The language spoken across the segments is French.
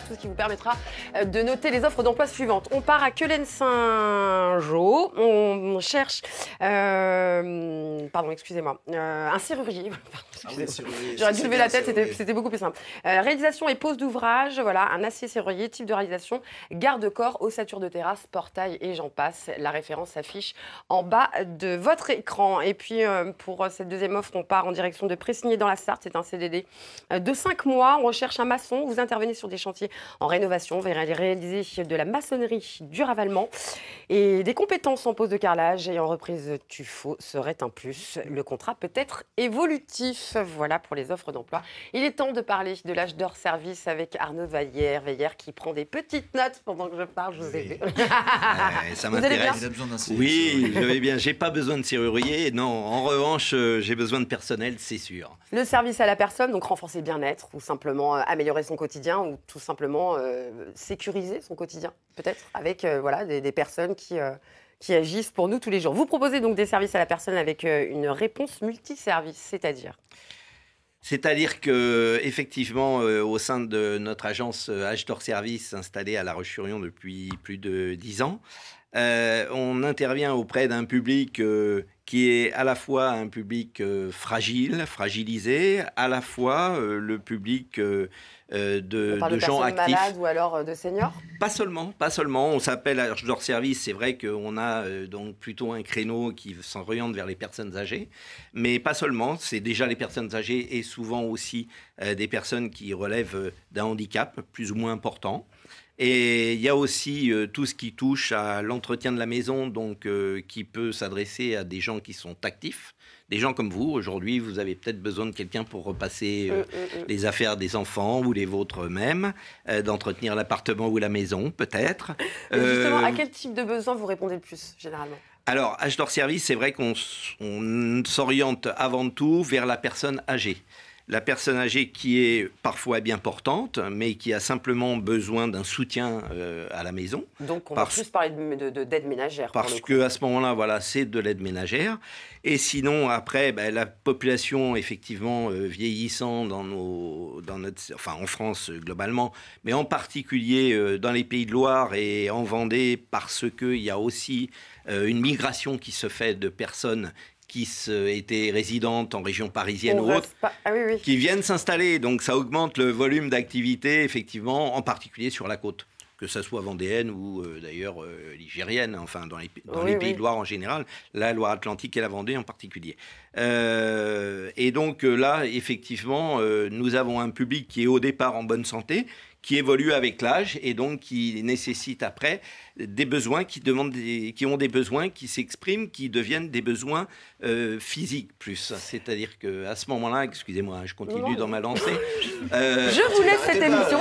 tout ce qui vous permettra de noter les offres d'emploi suivantes. On part à Quelen-Saint-Jean, on cherche, pardon, excusez-moi, un serrurier. J'aurais dû lever la tête, c'était beaucoup plus simple. Réalisation et pose d'ouvrage, voilà, un acier serrurier, type de réalisation, garde-corps, ossature de terrasse, portail et j'en passe. La référence s'affiche en bas de votre écran. Et puis pour cette deuxième offre, on part en direction de Pressigné dans la Sarthe, c'est un CDD de 5 mois. On recherche un maçon, vous intervenez sur des chantiers en rénovation, vous allez réaliser de la maçonnerie, du ravalement et des compétences en pose de carrelage et en reprise tuffeau serait un plus. Le contrat peut être évolutif. Voilà pour les offres d'emploi. Il est temps de parler de l'âge d'or service avec Arnaud Veillère qui prend des petites notes pendant que je parle. Je vous ai vu. Ça m'intéresse. Oui, je vais bien. J'ai pas besoin de serrurier. Non, en revanche, j'ai besoin de personnel, c'est sûr. Le service à la personne, donc renforcer le bien-être ou simplement améliorer son quotidien ou tout simplement sécuriser son quotidien, peut-être, avec voilà, des personnes qui agissent pour nous tous les jours. Vous proposez donc des services à la personne avec une réponse multiservice, c'est-à-dire ? C'est-à-dire qu'effectivement, au sein de notre agence Âge d'Or Service, installée à La Roche-sur-Yon depuis plus de 10 ans, on intervient auprès d'un public qui est à la fois un public fragilisé, à la fois le public de gens actifs. Malades ou alors de seniors ? Pas seulement. On s'appelle Âge d'Or Service. C'est vrai qu'on a donc plutôt un créneau qui s'oriente vers les personnes âgées, mais pas seulement. C'est déjà les personnes âgées et souvent aussi des personnes qui relèvent d'un handicap plus ou moins important. Et il y a aussi tout ce qui touche à l'entretien de la maison, donc qui peut s'adresser à des gens qui sont actifs. Des gens comme vous, aujourd'hui, vous avez peut-être besoin de quelqu'un pour repasser les affaires des enfants ou les vôtres eux-mêmes, d'entretenir l'appartement ou la maison, peut-être. Justement, à quel type de besoin vous répondez le plus, généralement ? Alors, Âge d'Or Service, c'est vrai qu'on s'oriente avant tout vers la personne âgée. La personne âgée qui est parfois bien portante, mais qui a simplement besoin d'un soutien à la maison. Donc on va plus parler d'aide ménagère. Parce qu'à ce moment-là, voilà, c'est de l'aide ménagère. Et sinon, après, la population, effectivement, vieillissant en France globalement, mais en particulier dans les Pays de Loire et en Vendée, parce qu'il y a aussi une migration qui se fait de personnes qui étaient résidentes en région parisienne ou autre, qui viennent s'installer. Donc ça augmente le volume d'activité, effectivement, en particulier sur la côte, que ça soit vendéenne ou d'ailleurs ligérienne, enfin dans les Pays de Loire en général, la Loire-Atlantique et la Vendée en particulier. Et donc là, effectivement, nous avons un public qui est au départ en bonne santé, qui évolue avec l'âge et donc qui nécessite après des besoins, qui ont des besoins qui s'expriment, qui deviennent des besoins physiques plus. C'est-à-dire qu'à ce moment-là, excusez-moi, je continue dans ma lancée. Je vous laisse cette émission.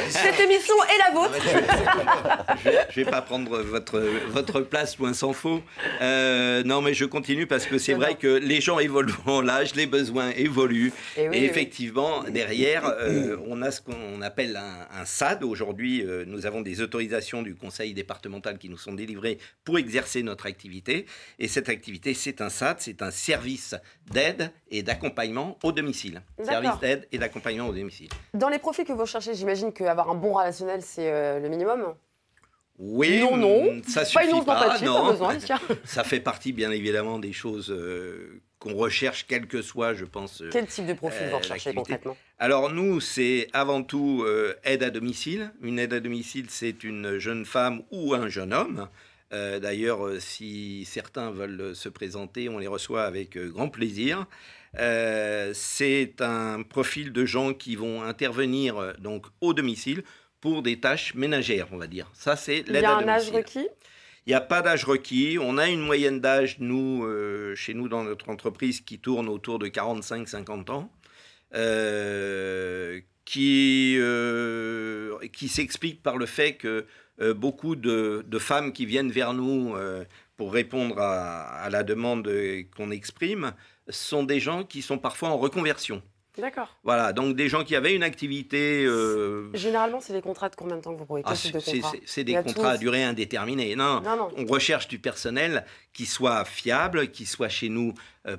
Cette émission est la vôtre. Je ne vais pas prendre votre place, loin s'en faut. Non, mais je continue parce que c'est vrai que les gens évoluent en l'âge, les besoins évoluent. Et effectivement, derrière, on a ce qu'on appelle un SAD. Aujourd'hui, nous avons des autorisations du Conseil départemental qui nous sont délivrées pour exercer notre activité. Et cette activité, c'est un SAD, c'est un service d'aide et d'accompagnement au domicile. Service d'aide et d'accompagnement au domicile. Dans les profils que vous recherchez, j'imagine qu'avoir un bon relationnel, c'est le minimum. Oui, non, ça suffit pas. Non, besoin, ça fait partie bien évidemment des choses qu'on recherche, quel que soit, je pense. Quel type de profil vous recherchez concrètement ? Alors nous, c'est avant tout aide à domicile. Une aide à domicile, c'est une jeune femme ou un jeune homme. D'ailleurs, si certains veulent se présenter, on les reçoit avec grand plaisir. C'est un profil de gens qui vont intervenir donc au domicile pour des tâches ménagères, on va dire. Ça, c'est l'aide à domicile. Il y a un âge requis ? Il n'y a pas d'âge requis. On a une moyenne d'âge, nous, chez nous, dans notre entreprise, qui tourne autour de 45-50 ans, qui s'explique par le fait que beaucoup de femmes qui viennent vers nous pour répondre à la demande qu'on exprime sont des gens qui sont parfois en reconversion. D'accord. Voilà, donc des gens qui avaient une activité... Généralement, c'est des contrats de combien de temps que vous proposez? C'est des contrats à durée indéterminée. Non, on recherche du personnel qui soit fiable, qui soit chez nous,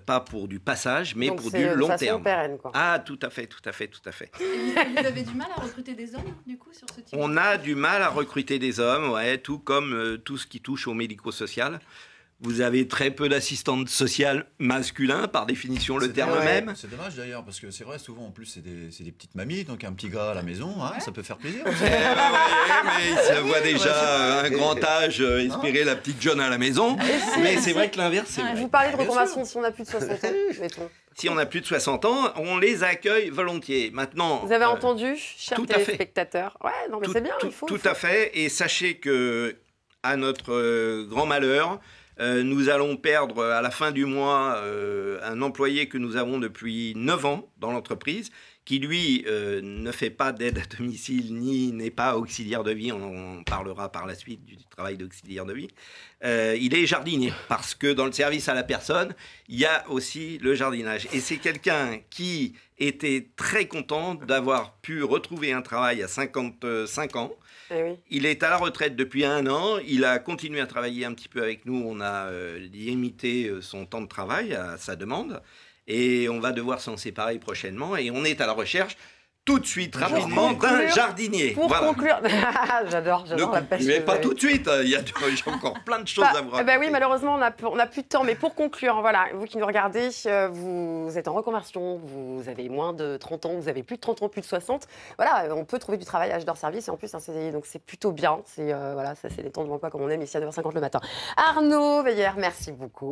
pas pour du passage, mais donc pour du long terme. Pérenne, quoi. Ah, tout à fait, tout à fait, tout à fait. Et vous avez du mal à recruter des hommes, du coup, sur ce type On a du mal à recruter des hommes, ouais, tout comme tout ce qui touche au médico-social. Vous avez très peu d'assistantes sociales masculins, par définition, le terme même. C'est dommage d'ailleurs, parce que c'est vrai, souvent en plus, c'est des petites mamies, donc un petit gars à la maison, hein, ça peut faire plaisir. Mais il se voit déjà un grand âge espérer la petite John à la maison. Mais c'est vrai que l'inverse, c'est vrai. Vous parlez de reconversion si on a plus de 60 ans, mettons. Si on a plus de 60 ans, on les accueille volontiers. Maintenant, vous avez entendu, chers téléspectateurs? Ouais, non, mais c'est bien, il faut. Tout à fait, et sachez que, à notre grand malheur, nous allons perdre à la fin du mois un employé que nous avons depuis 9 ans dans l'entreprise, qui lui ne fait pas d'aide à domicile ni n'est pas auxiliaire de vie. On en parlera par la suite du travail d'auxiliaire de vie. Il est jardinier parce que dans le service à la personne, il y a aussi le jardinage. Et c'est quelqu'un qui était très content d'avoir pu retrouver un travail à 55 ans. Oui. Il est à la retraite depuis 1 an. Il a continué à travailler un petit peu avec nous. On a limité son temps de travail à sa demande. Et on va devoir s'en séparer prochainement. Et on est à la recherche tout de suite, rapidement, d'un jardinier. Pour conclure, j'adore la pêche. Mais pas tout de suite, j'ai encore plein de choses à vous raconter. Oui, malheureusement, on n'a plus de temps. Mais pour conclure, voilà, vous qui nous regardez, vous êtes en reconversion, vous avez moins de 30 ans, vous avez plus de 30 ans, plus de 60. Voilà, on peut trouver du travail à Âge d'Or Service et en plus un CDI, donc c'est plutôt bien. Voilà, ça c'est les temps de l'emploi comme on aime ici à 9h50 le matin. Arnaud Veillère, merci beaucoup.